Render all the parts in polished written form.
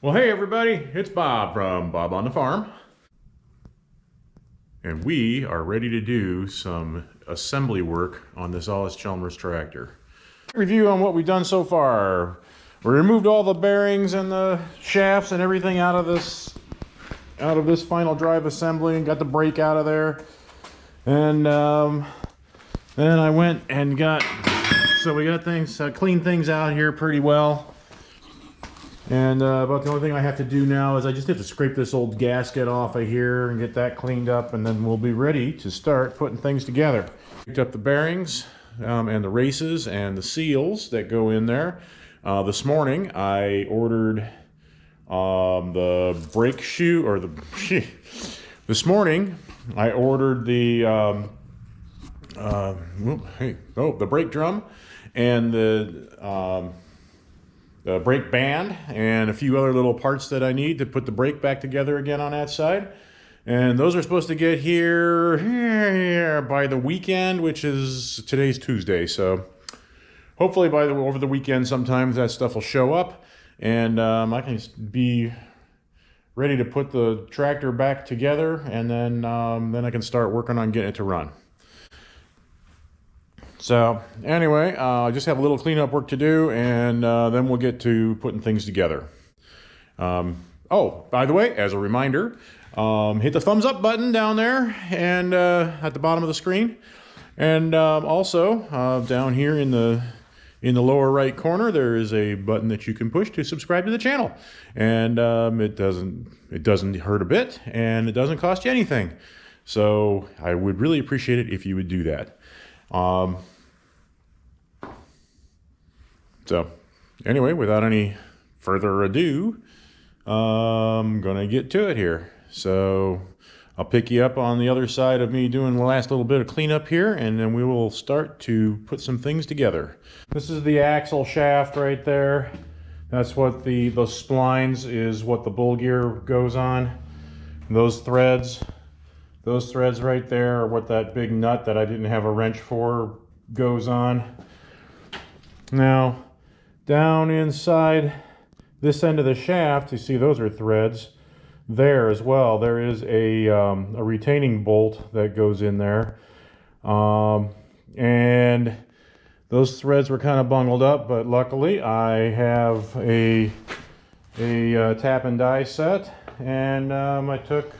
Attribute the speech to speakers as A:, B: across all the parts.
A: Well, hey everybody, it's Bob from Bob on the Farm. And we are ready to do some assembly work on this Allis Chalmers tractor. Review on what we've done so far. We removed all the bearings and the shafts and everything out of this final drive assembly and got the brake out of there. And then I went and we got things, cleaned things out here pretty well. And about the only thing I have to do now is I just have to scrape this old gasket off of here and get that cleaned up, and then we'll be ready to start putting things together. Picked up the bearings and the races and the seals that go in there. This morning I ordered the brake shoe, or this morning I ordered the the brake drum and the brake band and a few other little parts that I need to put the brake back together again on that side. And those are supposed to get here by the weekend, which is today's Tuesday. So hopefully over the weekend sometimes that stuff will show up, and I can be ready to put the tractor back together, and then I can start working on getting it to run. So anyway, I just have a little cleanup work to do, and then we'll get to putting things together. Oh, by the way, as a reminder, hit the thumbs up button down there and at the bottom of the screen, and also down here in the lower right corner there is a button that you can push to subscribe to the channel, and it doesn't hurt a bit, and it doesn't cost you anything. So I would really appreciate it if you would do that. So anyway, without any further ado, I'm gonna get to it here. So I'll pick you up on the other side of me doing the last little bit of cleanup here, and then we will start to put some things together. This is the axle shaft right there. That's what those splines is what the bull gear goes on. Those threads right there are what that big nut that I didn't have a wrench for goes on. Now, down inside this end of the shaft, you see those are threads there as well. There is a retaining bolt that goes in there, and those threads were kind of bungled up, but luckily I have a tap and die set, and I took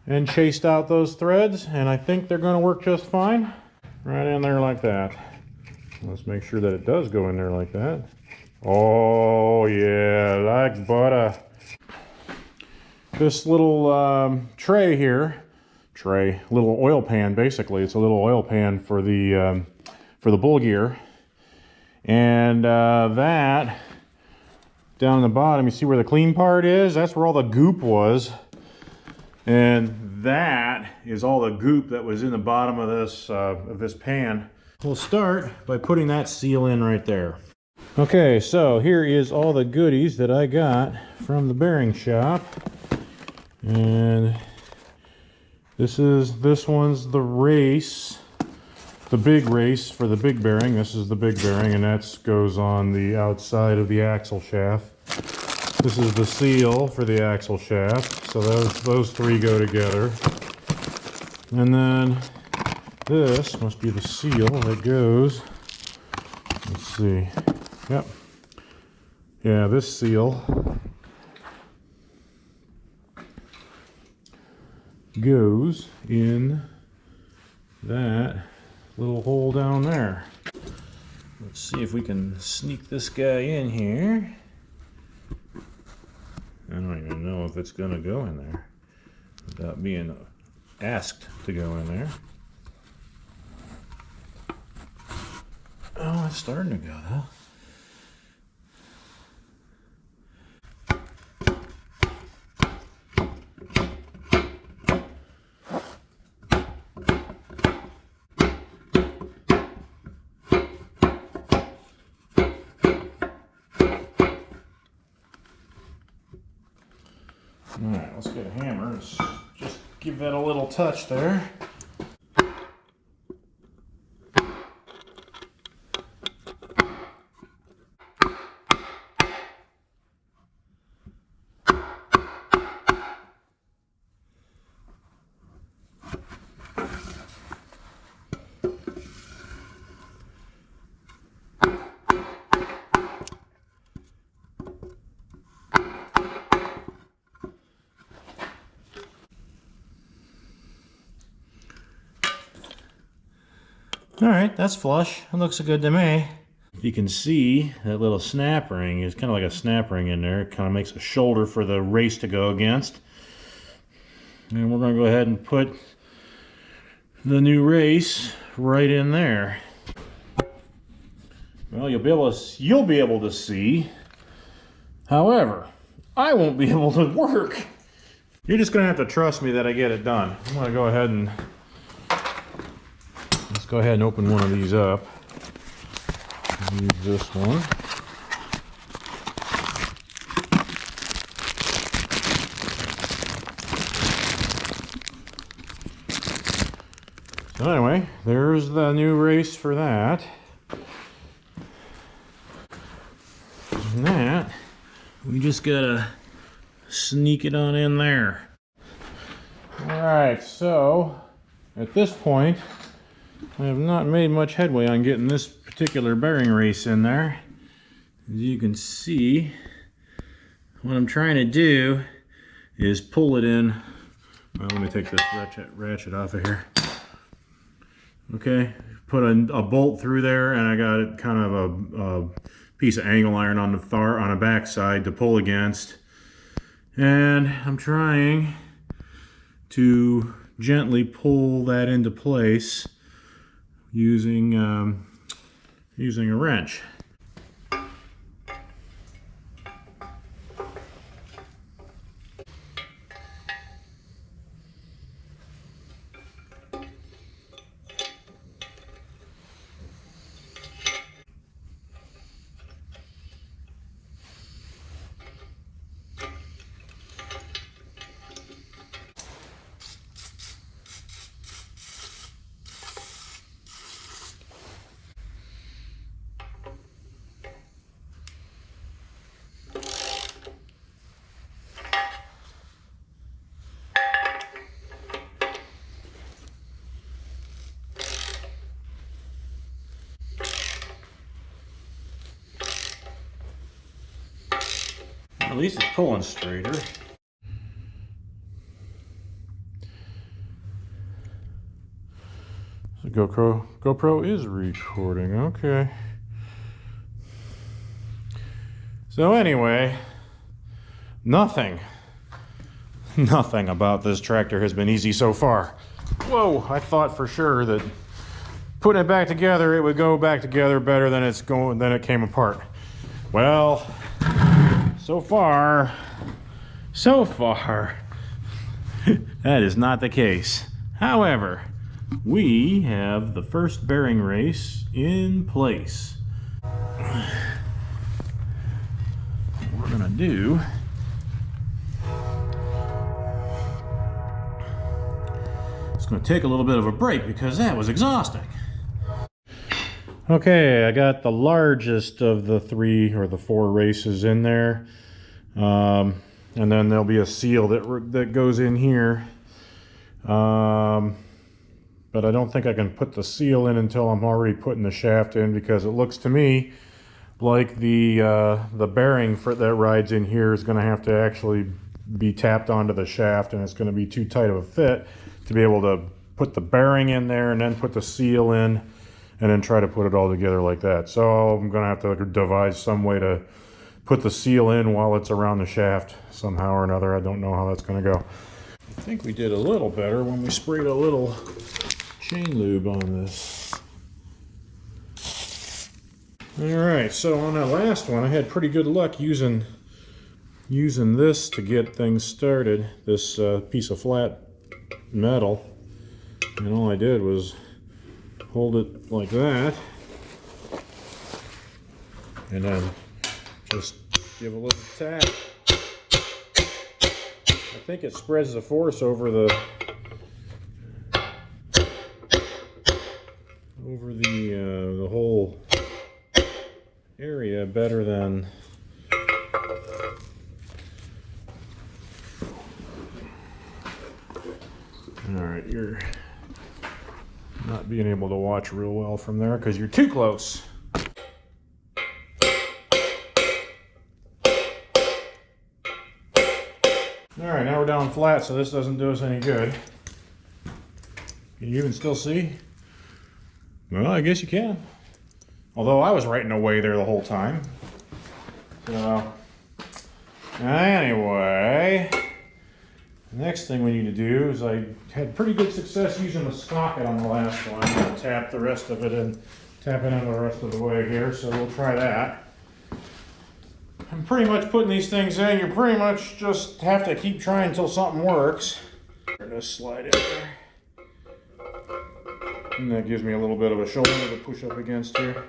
A: and chased out those threads, and I think they're going to work just fine right in there like that. Let's make sure that it does go in there like that. Oh yeah, like butter. This little tray here, little oil pan basically. It's a little oil pan for the bull gear, and that down in the bottom, you see where the clean part is? That's where all the goop was, and that is all the goop that was in the bottom of this pan. We'll start by putting that seal in right there. Okay, so here is all the goodies that I got from the bearing shop, and this one's the race, the big race for the big bearing. This is the big bearing, and that goes on the outside of the axle shaft. This is the seal for the axle shaft, so those three go together. And then this must be the seal that goes, let's see, yep, yeah, this seal goes in that little hole down there. Let's see if we can sneak this guy in here. I don't even know if it's gonna go in there without being asked to go in there. Oh, it's starting to go though. All right, let's get a hammer. Let's just give that a little touch there. All right, that's flush. It looks good to me. If you can see, that little snap ring is kind of like a snap ring in there. It kind of makes a shoulder for the race to go against. And we're going to go ahead and put the new race right in there. Well, you'll be able to see. However, I won't be able to work. You're just going to have to trust me that I get it done. I'm going to go ahead and let's go ahead and open one of these up. Use this one. So anyway, there's the new race for that. And that, we just gotta sneak it on in there. Alright, so at this point, I have not made much headway on getting this particular bearing race in there. As you can see, what I'm trying to do is pull it in. Well, let me take this ratchet off of here. Okay, put a bolt through there, and I got it kind of a piece of angle iron on the back side to pull against. And I'm trying to gently pull that into place using a wrench. At least it's pulling straighter. So GoPro is recording, okay. So anyway, nothing about this tractor has been easy so far. Whoa, I thought for sure that putting it back together, it would go back together better than it came apart. Well, so far, that is not the case. However, we have the first bearing race in place. What we're gonna do is gonna take a little bit of a break because that was exhausting. Okay, I got the largest of the 3 or the 4 races in there. And then there'll be a seal that goes in here. But I don't think I can put the seal in until I'm already putting the shaft in, because it looks to me like the bearing that rides in here is going to have to actually be tapped onto the shaft, and it's going to be too tight of a fit to be able to put the bearing in there and then put the seal in and then try to put it all together like that. So I'm going to have to devise some way to put the seal in while it's around the shaft somehow or another. I don't know how that's going to go. I think we did a little better when we sprayed a little chain lube on this. Alright, so on that last one I had pretty good luck using this to get things started, this piece of flat metal, and all I did was hold it like that and then just give a little tap. I think it spreads the force over the whole area better than Alright, you're not being able to watch real well from there because you're too close. Alright, now we're down flat, so this doesn't do us any good. Can you even still see? Well, I guess you can. Although I was writing away there the whole time. So, anyway, the next thing we need to do is I had pretty good success using the socket on the last one. I'm going to tap the rest of it and tap it into the rest of the way here, so we'll try that. I'm pretty much putting these things in. You pretty much just have to keep trying until something works. Just slide in there. And that gives me a little bit of a shoulder to push up against here.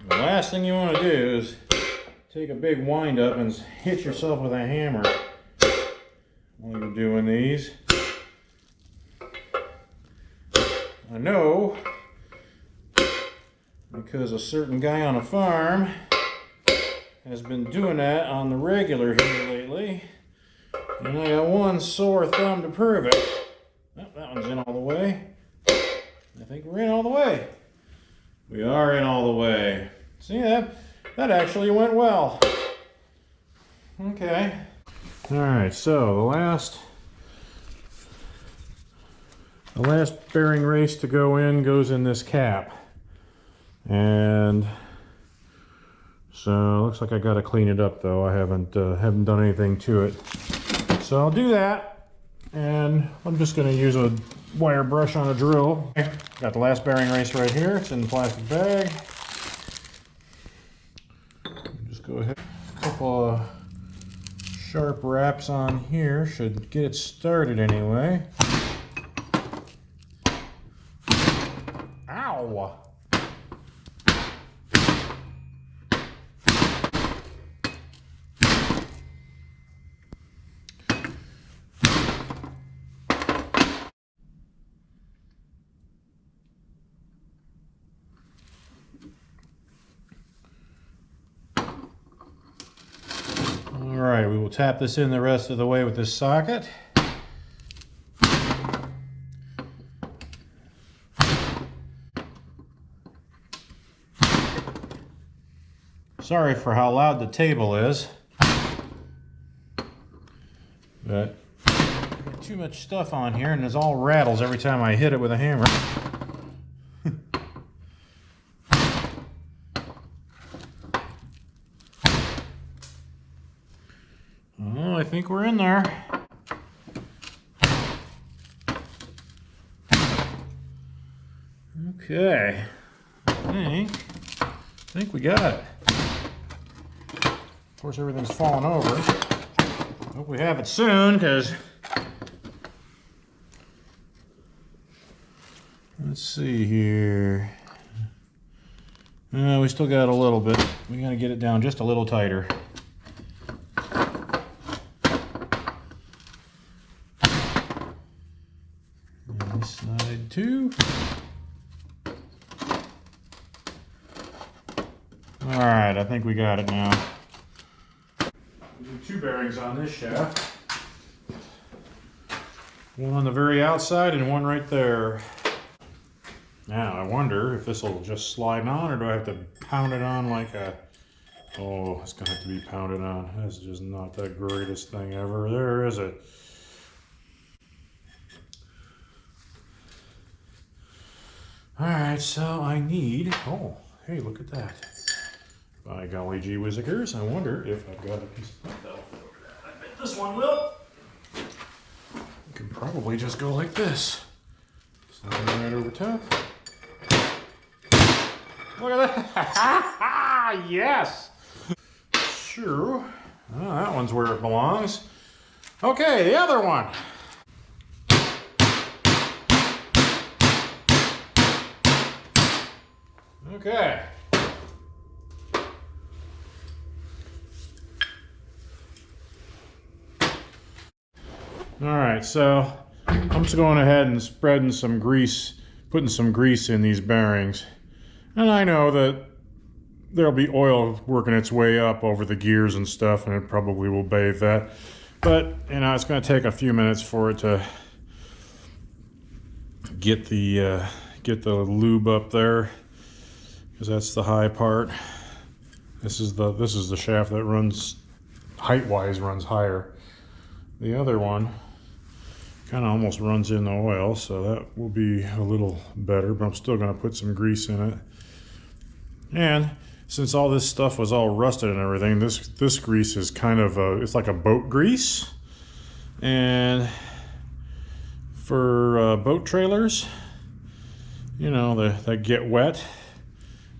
A: The last thing you want to do is take a big wind up and hit yourself with a hammer while you're doing these. I know because a certain guy on a farm has been doing that on the regular here lately, and I got one sore thumb to prove it. Oh, that one's in all the way. I think we're in all the way. We are in all the way. See, that actually went well. Okay. All right, so the last bearing race to go in goes in this cap. And so it looks like I got to clean it up though. I haven't done anything to it. So I'll do that, and I'm just going to use a wire brush on a drill. Got the last bearing race right here. It's in the plastic bag. Just go ahead. A couple of sharp wraps on here should get it started anyway. Ow! Alright, we will tap this in the rest of the way with this socket. Sorry for how loud the table is, but I've got too much stuff on here and it all rattles every time I hit it with a hammer. Oh, I think we're in there. Okay, I think we got it. Of course, everything's falling over. Hope we have it soon, because let's see here. We still got a little bit. We got to get it down just a little tighter. And this side too. All right, I think we got it now. Two bearings on this shaft. One on the very outside and one right there. Now, I wonder if this will just slide on, or do I have to pound it on like a... Oh, it's going to have to be pounded on. That's just not the greatest thing ever. There, is it? Alright, so I need... Oh, hey, look at that. By golly gee whizzikers, I wonder if I've got a piece of pipe that'll fit over that. I bet this one will. You can probably just go like this. Slide right over top. Look at that! Yes! Sure. Oh, that one's where it belongs. Okay, the other one. Okay. Alright, so I'm just going ahead and spreading some grease, putting some grease in these bearings. And I know that there'll be oil working its way up over the gears and stuff, and it probably will bathe that. But, you know, it's going to take a few minutes for it to get the lube up there, because that's the high part. This is the shaft that runs height-wise runs higher. The other one kind of almost runs in the oil, so that will be a little better, but I'm still going to put some grease in it. And since all this stuff was all rusted and everything, this grease is kind of it's like a boat grease. And for boat trailers, you know, that get wet,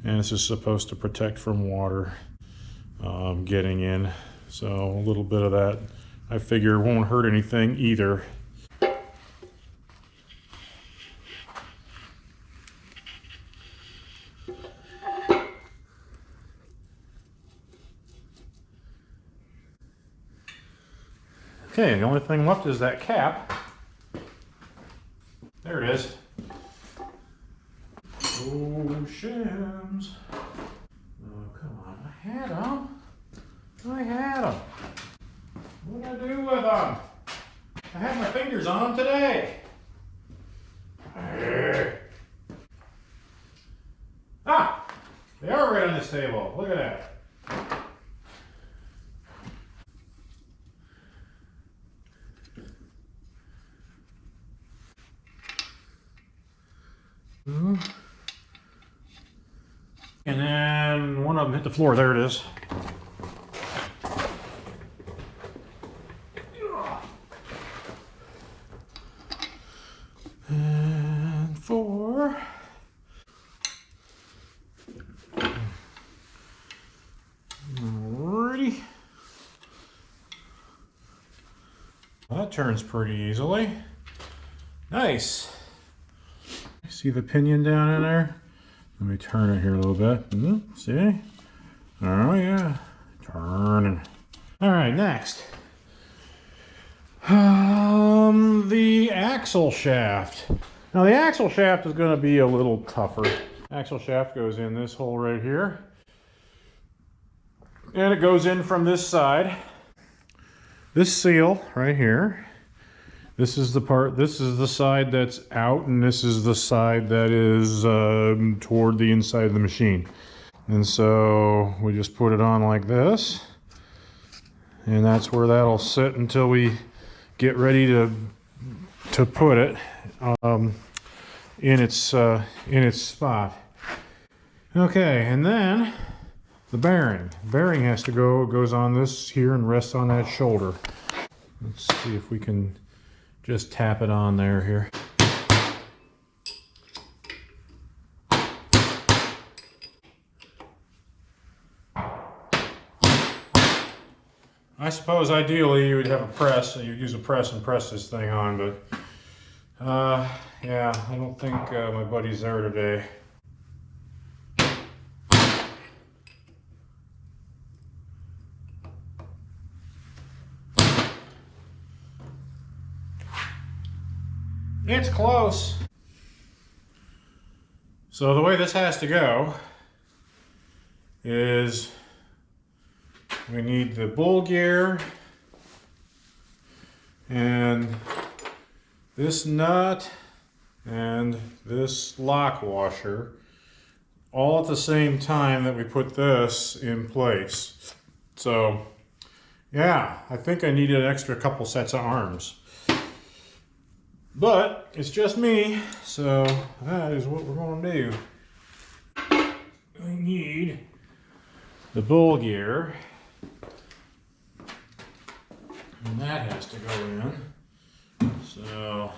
A: and this is supposed to protect from water getting in. So a little bit of that, I figure, won't hurt anything either. Okay, the only thing left is that cap. There it is. Oh, shims. Oh, come on. I had them. I had them. What did I do with them? I had my fingers on them today. Ah! They are right on this table. Look at that. And then one of them hit the floor. There it is. And 4. Alrighty. Well, that turns pretty easily. Nice. See the pinion down in there? Let me turn it here a little bit. See? Oh yeah. Turning. Alright, next. The axle shaft. Now the axle shaft is going to be a little tougher. Axle shaft goes in this hole right here. And it goes in from this side. This seal right here. This is the part, this is the side that's out, and this is the side that is toward the inside of the machine. And so we just put it on like this. And that's where that'll sit until we get ready to put it in its spot. Okay, and then the bearing. The bearing has to goes on this here and rests on that shoulder. Let's see if we can just tap it on there here. I suppose ideally you would have a press, so you'd use a press and press this thing on, but yeah, I don't think my buddy's there today. It's close. So the way this has to go is we need the bull gear and this nut and this lock washer all at the same time that we put this in place. So yeah, I think I needed an extra couple sets of arms. But it's just me, so that is what we're going to do. We need the bull gear, and that has to go in. So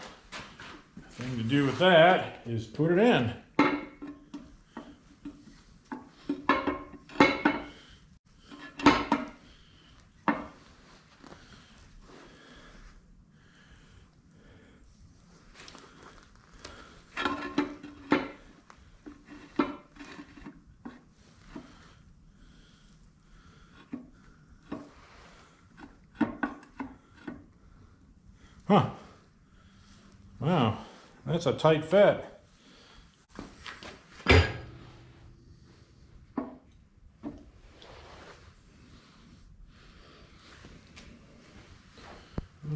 A: the thing to do with that is put it in. Huh. Wow, that's a tight fit.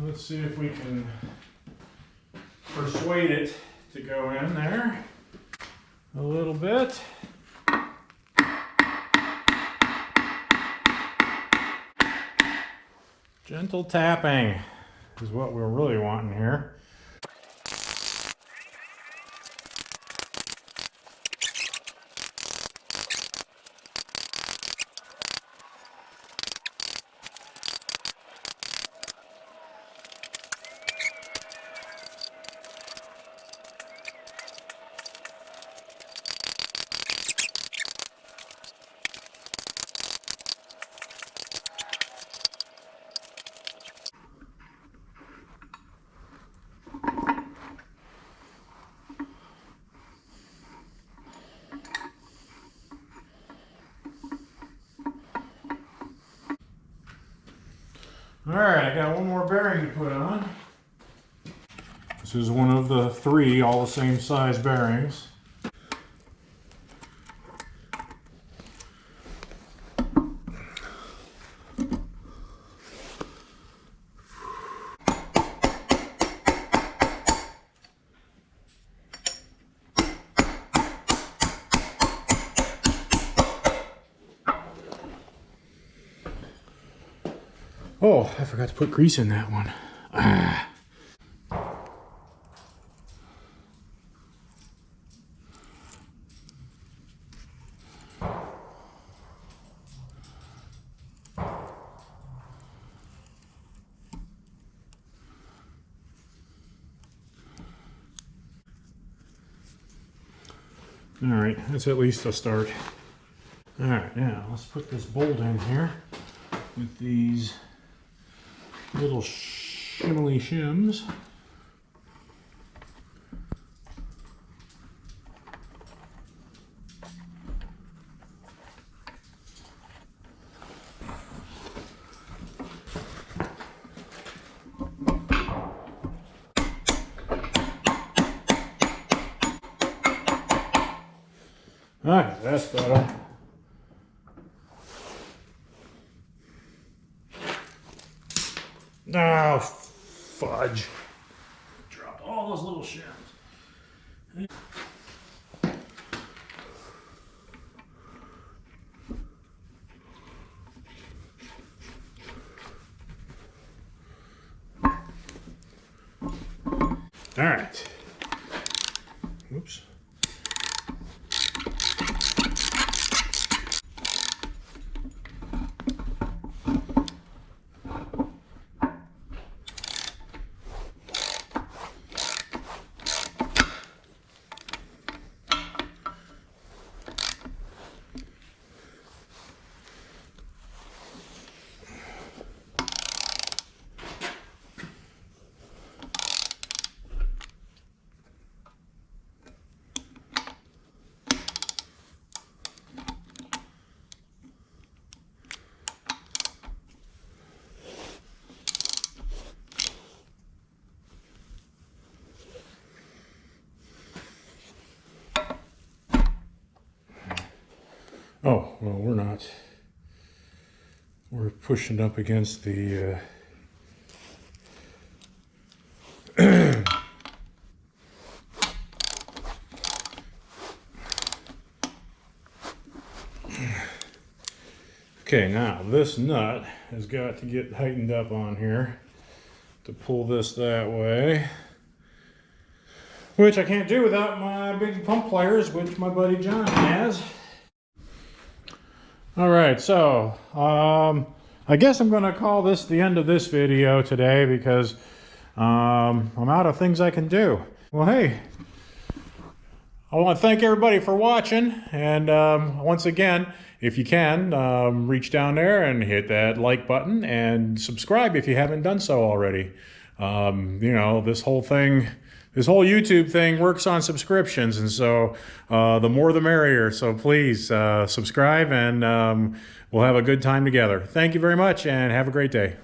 A: Let's see if we can persuade it to go in there a little bit. Gentle tapping. is what we're really wanting here. All right, I got one more bearing to put on. This is one of the 3 all the same size bearings. Oh, I forgot to put grease in that one. Ah. All right, that's at least a start. All right, now let's put this bolt in here with these little shimmly shims. All right, that's better. Oh, fudge. Dropped all those little shims. All right. Oops. Oh, well, we're not. We're pushing up against the Okay, now this nut has got to get tightened up on here to pull this that way, which I can't do without my big pump pliers, which my buddy John has. All right, so I guess I'm going to call this the end of this video today because I'm out of things I can do. Well, hey, I want to thank everybody for watching, and once again, if you can, reach down there and hit that like button and subscribe if you haven't done so already. You know, this whole YouTube thing works on subscriptions, and so the more the merrier. So please subscribe, and we'll have a good time together. Thank you very much, and have a great day.